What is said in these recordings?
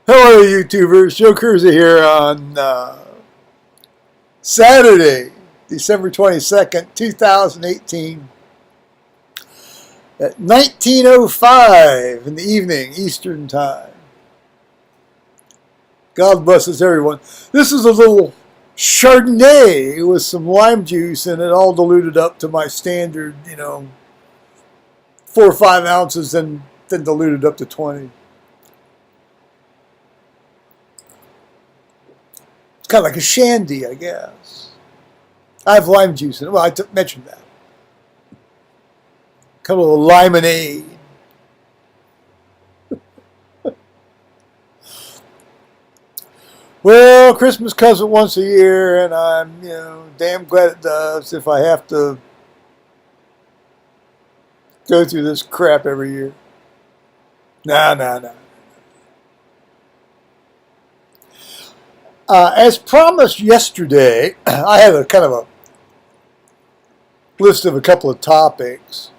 Hello, YouTubers. Joe Kersey here on Saturday, December 22nd, 2018 at 19:05 in the evening, Eastern Time. God blesses everyone. This is a little Chardonnay with some lime juice in it, all diluted up to my standard, 4 or 5 ounces, and then diluted up to 20. It's kind of like a shandy, I guess. I have lime juice in it. Well, I mentioned that. Kind of a limonade. Well, Christmas comes once a year, and I'm, damn glad it does if I have to go through this crap every year. Nah. As promised yesterday, I had a kind of a list of a couple of topics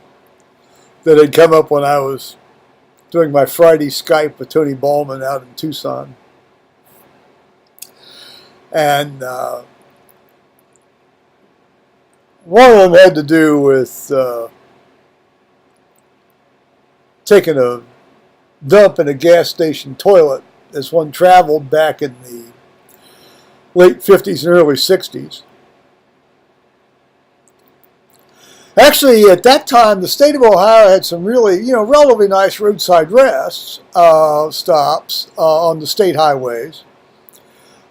that had come up when I was doing my Friday Skype with Tony Ballman out in Tucson. And one of them had to do with taking a dump in a gas station toilet as one traveled back in the late 50s and early 60s. Actually, at that time, the state of Ohio had some really, relatively nice roadside rest stops on the state highways.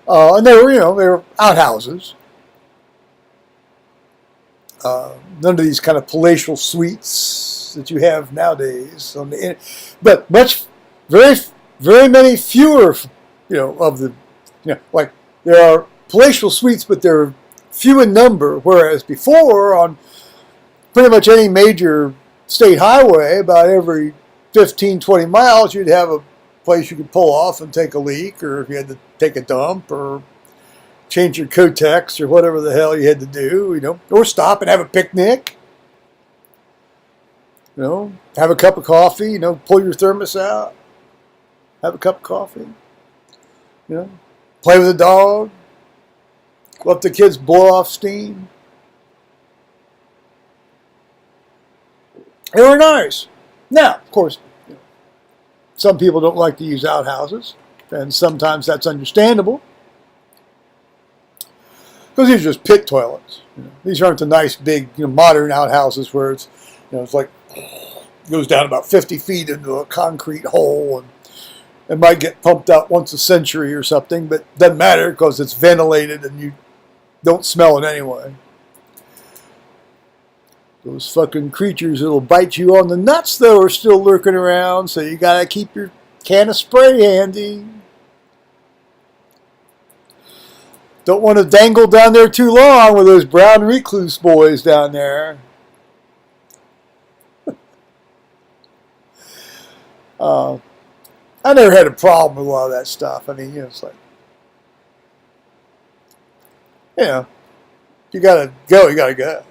And they were outhouses. None of these kind of palatial suites that you have nowadays. But very many fewer, of the, like there are palatial suites, but they're few in number. Whereas before, on pretty much any major state highway, about every 15, 20 miles, you'd have a place you could pull off and take a leak, or if you had to take a dump, or change your Kotex, or whatever the hell you had to do, or stop and have a picnic, have a cup of coffee, pull your thermos out, have a cup of coffee, play with the dog, let the kids blow off steam. They were nice. Now, of course, some people don't like to use outhouses, and sometimes that's understandable, because these are just pit toilets. These aren't the nice, big, modern outhouses where it's, it's like goes down about 50 feet into a concrete hole, and it might get pumped out once a century or something, but it doesn't matter because it's ventilated and you don't smell it anyway. Those fucking creatures that'll bite you on the nuts, though, are still lurking around, so you gotta keep your can of spray handy. Don't want to dangle down there too long with those brown recluse boys down there. I never had a problem with a lot of that stuff. I mean, it's like, you gotta go, you gotta go.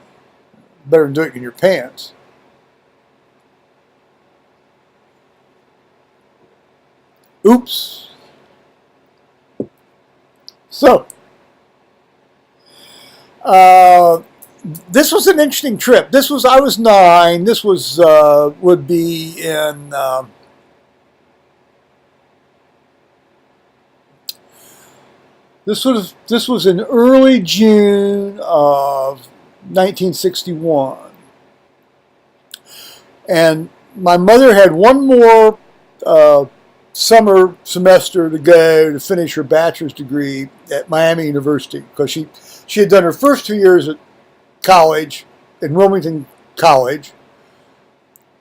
Better than doing it in your pants. Oops. So, this was an interesting trip. I was 9. This was, would be in, this was in early June of 1961, and my mother had one more summer semester to go to finish her bachelor's degree at Miami University, because she had done her first 2 years at college in Wilmington College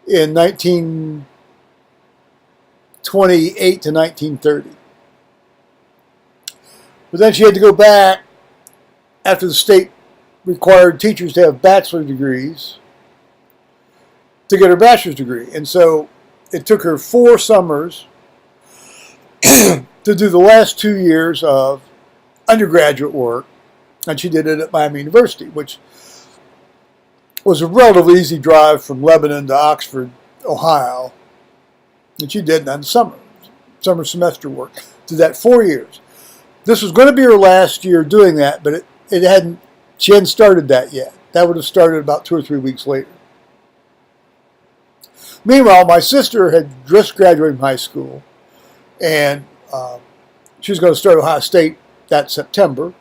in 1928 to 1930. But then she had to go back after the state required teachers to have bachelor degrees to get her bachelor's degree. And so it took her 4 summers to do the last 2 years of undergraduate work, and she did it at Miami University, which was a relatively easy drive from Lebanon to Oxford, Ohio, and she did that in the summer. summer semester work. Did that 4 years. This was going to be her last year doing that, but she hadn't started that yet. That would have started about 2 or 3 weeks later. Meanwhile, my sister had just graduated from high school, and she was going to start Ohio State that September.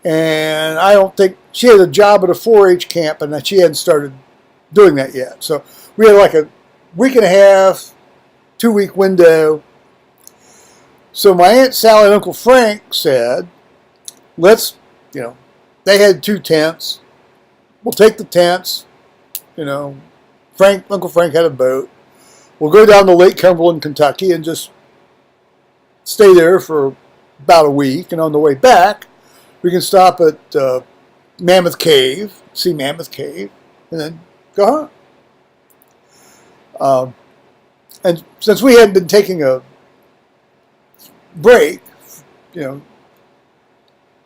And I don't think she had a job at a 4-H camp, and that she hadn't started doing that yet. So we had like a week and a half, 2-week window. So my Aunt Sally and Uncle Frank said, they had 2 tents. We'll take the tents. Uncle Frank had a boat. We'll go down to Lake Cumberland, Kentucky, and just stay there for about a week. And on the way back, we can stop at Mammoth Cave, see Mammoth Cave, and then go home. And since we hadn't been taking a break,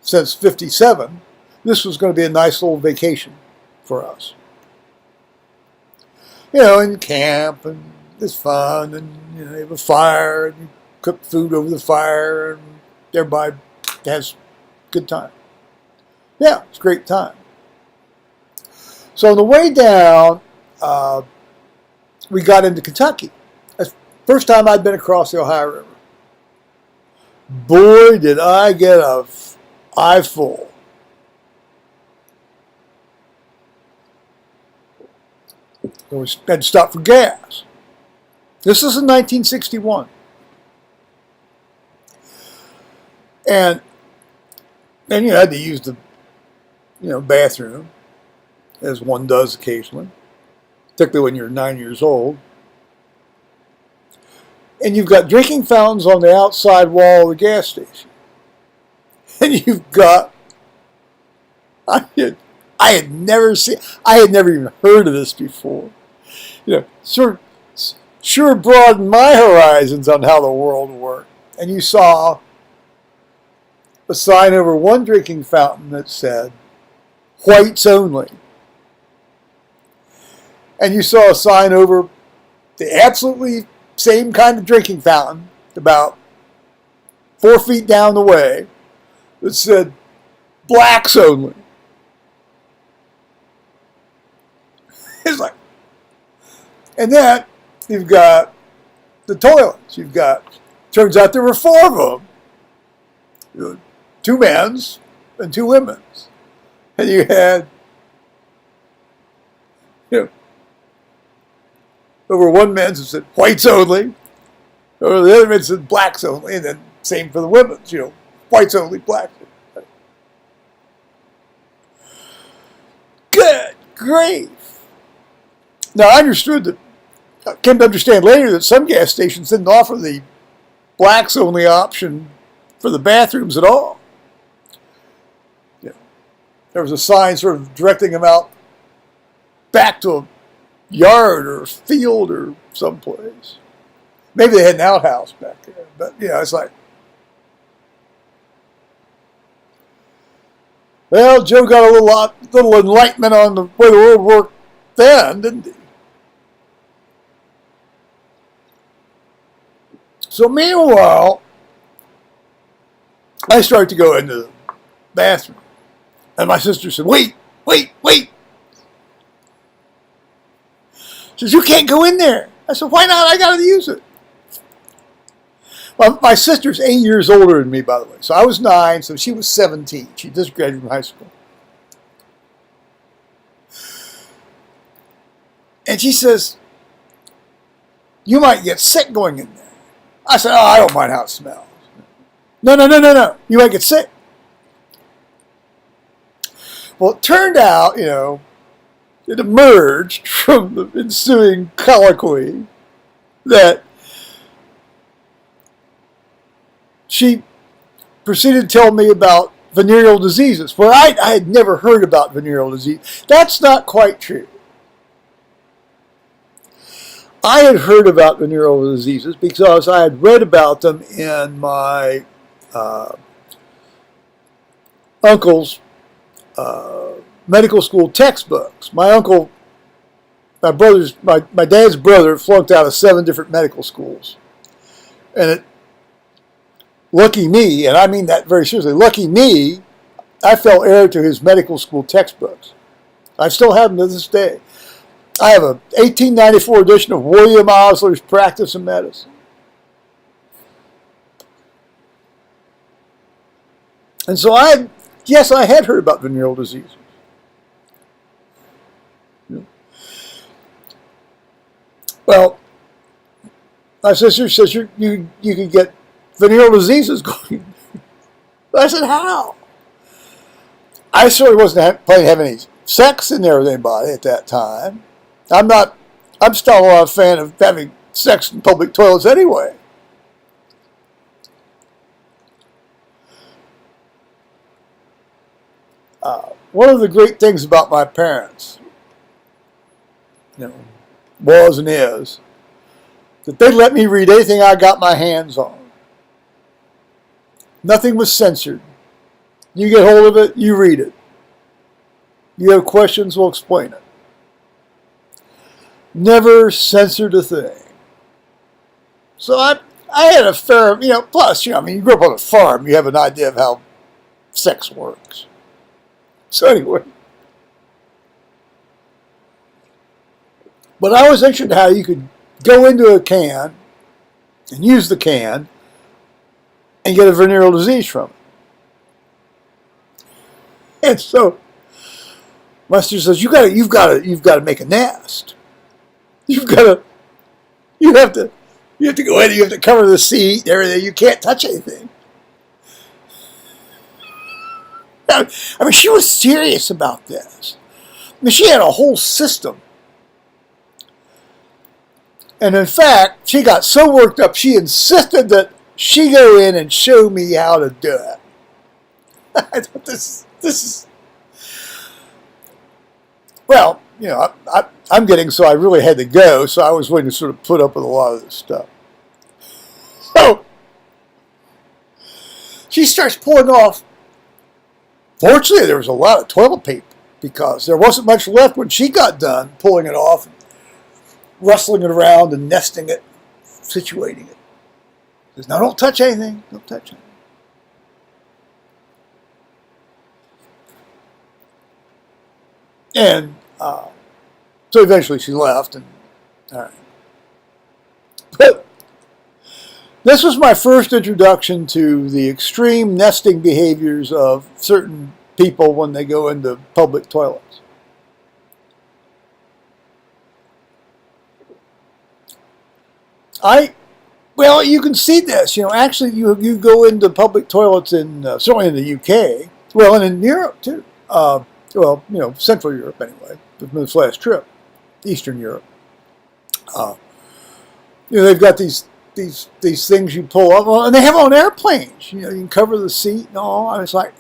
since '57, this was going to be a nice little vacation for us. In camp, and it's fun, and you have a fire, and you cook food over the fire, and everybody has a good time. Yeah, it's a great time. So on the way down, we got into Kentucky. That's the first time I'd been across the Ohio River. Boy, did I get an eye full. We had to stop for gas. This is in 1961. And then you had to use the bathroom, as one does occasionally, particularly when you're 9 years old. And you've got drinking fountains on the outside wall of the gas station. And you've got, I had never even heard of this before. Sure broadened my horizons on how the world worked. And you saw a sign over one drinking fountain that said, "Whites only." And you saw a sign over the absolutely same kind of drinking fountain, about 4 feet down the way, that said, "Blacks only." It's like, and then you've got the toilets. Turns out there were 4 of them. 2 men's and 2 women's. And you had, over one men's that said whites only, over the other men's said blacks only, and then same for the women's, whites only, blacks only. Good grief. Now, I came to understand later that some gas stations didn't offer the blacks only option for the bathrooms at all. There was a sign sort of directing them out back to a yard or a field or someplace. Maybe they had an outhouse back there, but it's like, well, Joe got a little enlightenment on the way the world worked then, didn't he? So meanwhile, I started to go into the bathroom. And my sister said, wait. She says, "You can't go in there." I said, "Why not? I got to use it." Well, my sister's 8 years older than me, by the way. So I was 9, so she was 17. She just graduated from high school. And she says, "You might get sick going in there." I said, "Oh, I don't mind how it smells." No. You might get sick. Well, it turned out, it emerged from the ensuing colloquy that she proceeded to tell me about venereal diseases. Well, I had never heard about venereal disease. That's not quite true. I had heard about venereal diseases because I had read about them in my uncle's medical school textbooks. My uncle, my dad's brother, flunked out of 7 different medical schools. And lucky me, and I mean that very seriously, lucky me, I fell heir to his medical school textbooks. I still have them to this day. I have a 1894 edition of William Osler's Practice of Medicine. And so yes, I had heard about venereal diseases. Well, my sister says you can get venereal diseases going. I said, how? I certainly wasn't planning to have any sex in there with anybody at that time. I'm still not a fan of having sex in public toilets anyway. One of the great things about my parents, was and is, that they let me read anything I got my hands on. Nothing was censored. You get hold of it, you read it. You have questions, we'll explain it. Never censored a thing. So I had a fair, plus, you grew up on a farm, you have an idea of how sex works. So anyway. But I was interested in how you could go into a can and use the can and get a venereal disease from it. And so my sister says, you've got to make a nest. You have to go in, you have to cover the seat and everything. You can't touch anything. She was serious about this. She had a whole system. And in fact, she got so worked up, she insisted that she go in and show me how to do it. I thought this is... Well, I'm getting, so I really had to go, so I was willing to sort of put up with a lot of this stuff. So, she starts pulling off. Fortunately, there was a lot of toilet paper because there wasn't much left when she got done pulling it off, and rustling it around and nesting it, situating it. She says, no, don't touch anything. Don't touch anything. And so eventually she left. And all right. But this was my first introduction to the extreme nesting behaviors of certain people when they go into public toilets. Well, you can see this. Actually, you go into public toilets in certainly in the UK. Well, and in Europe too. Central Europe anyway. This last trip, Eastern Europe. They've got these things you pull up, and they have on airplanes. You can cover the seat and all. I was like,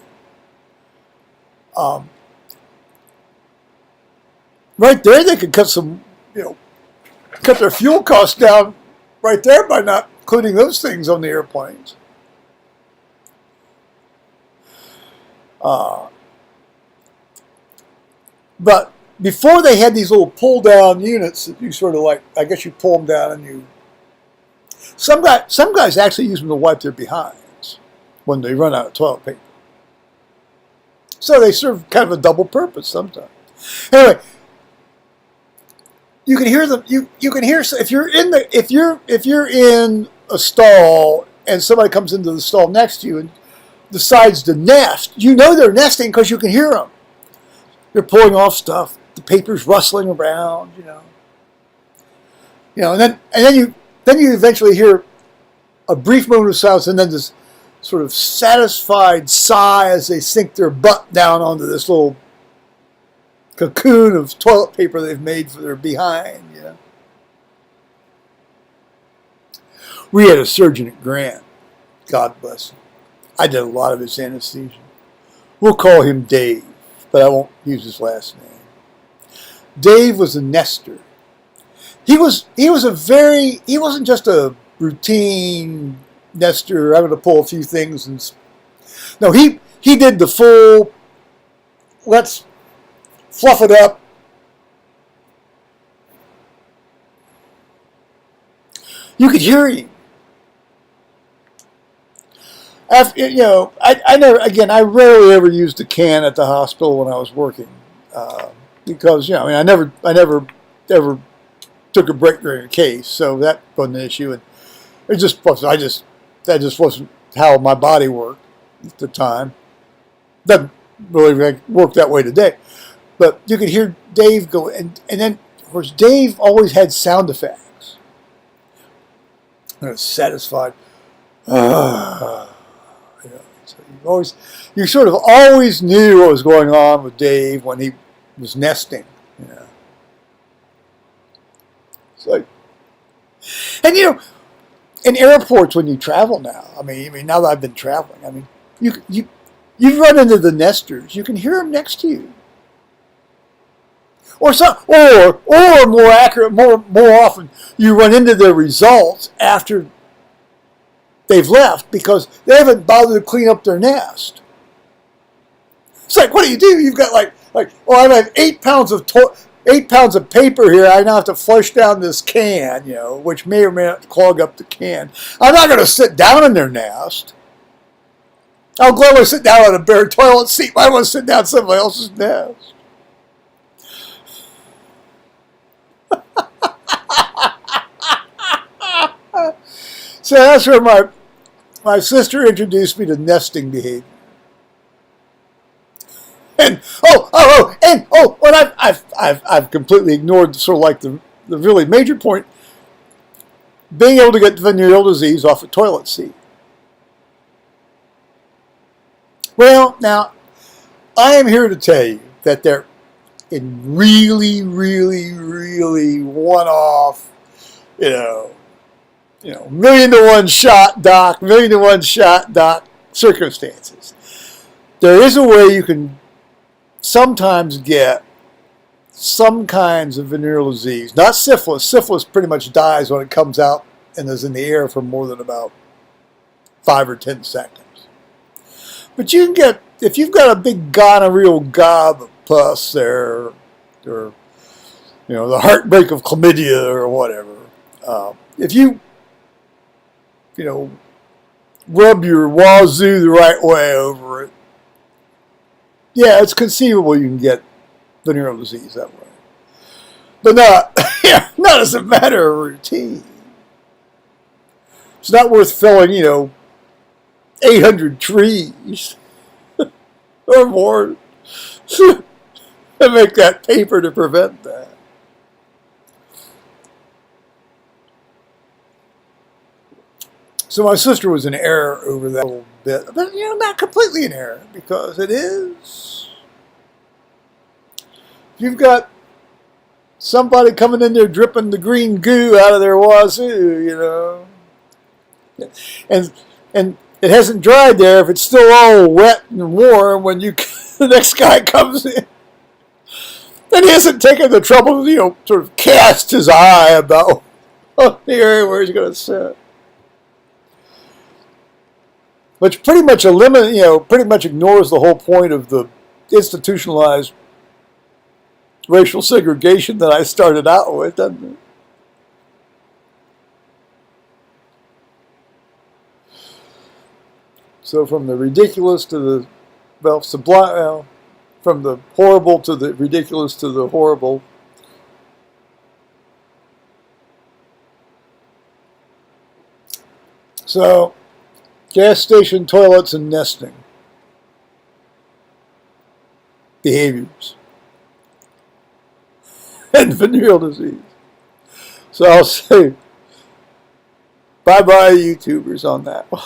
right there they could cut their fuel costs down right there by not including those things on the airplanes. But before they had these little pull-down units that you sort of like, I guess you pull them down and some guys actually use them to wipe their behinds when they run out of toilet paper. So they serve kind of a double purpose sometimes. Anyway, you can hear them. You can hear if you're in a stall and somebody comes into the stall next to you and decides to nest. They're nesting because you can hear them. They're pulling off stuff. The paper's rustling around. And then you eventually hear a brief moment of silence, and then this sort of satisfied sigh as they sink their butt down onto this little cocoon of toilet paper they've made for their behind. We had a surgeon at Grant. God bless him. I did a lot of his anesthesia. We'll call him Dave, but I won't use his last name. Dave was a nester. He wasn't just a routine nester. I'm going to pull a few things no, he did the full, let's fluff it up. You could hear him. after, I never, again, I rarely ever used a can at the hospital when I was working, because, I never ever took a break during a case, so that wasn't an issue, and it just wasn't, that just wasn't how my body worked at the time. Doesn't really work that way today, but you could hear Dave go, and then, of course, Dave always had sound effects. I was satisfied. So you sort of always knew what was going on with Dave when he was nesting. It's like, and in airports when you travel now, I mean now that I've been traveling, I mean you run into the nesters, you can hear them next to you, or more accurate, more often you run into their results after they've left because they haven't bothered to clean up their nest. It's like, what do? You've got like I have 8 pounds of paper here. I now have to flush down this can, which may or may not clog up the can. I'm not going to sit down in their nest. I'll gladly sit down on a bare toilet seat. I don't want to sit down in somebody else's nest. So that's where my sister introduced me to nesting behavior. And I've completely ignored sort of like the really major point, being able to get venereal disease off a toilet seat. Well, now I am here to tell you that they're in really, really, really one-off, million to one shot doc circumstances. There is a way you can sometimes get some kinds of venereal disease. Not syphilis. Syphilis pretty much dies when it comes out and is in the air for more than about 5 or 10 seconds. But you can get, if you've got a big gonorrheal gob of pus there, or the heartbreak of chlamydia or whatever, if you rub your wazoo the right way over it, yeah, it's conceivable you can get venereal disease that way. But not as a matter of routine. It's not worth filling, 800 trees or more to make that paper to prevent that. So my sister was in error over that a little bit, but not completely in error, because it is. If you've got somebody coming in there dripping the green goo out of their wazoo, and it hasn't dried there, if it's still all wet and warm when the next guy comes in, then he hasn't taken the trouble to sort of cast his eye about the area where he's going to sit. Which pretty much ignores the whole point of the institutionalized racial segregation that I started out with, doesn't it? So from the ridiculous to the sublime, from the horrible to the ridiculous to the horrible. So, gas station toilets and nesting behaviors and venereal disease. So I'll say bye-bye YouTubers on that one.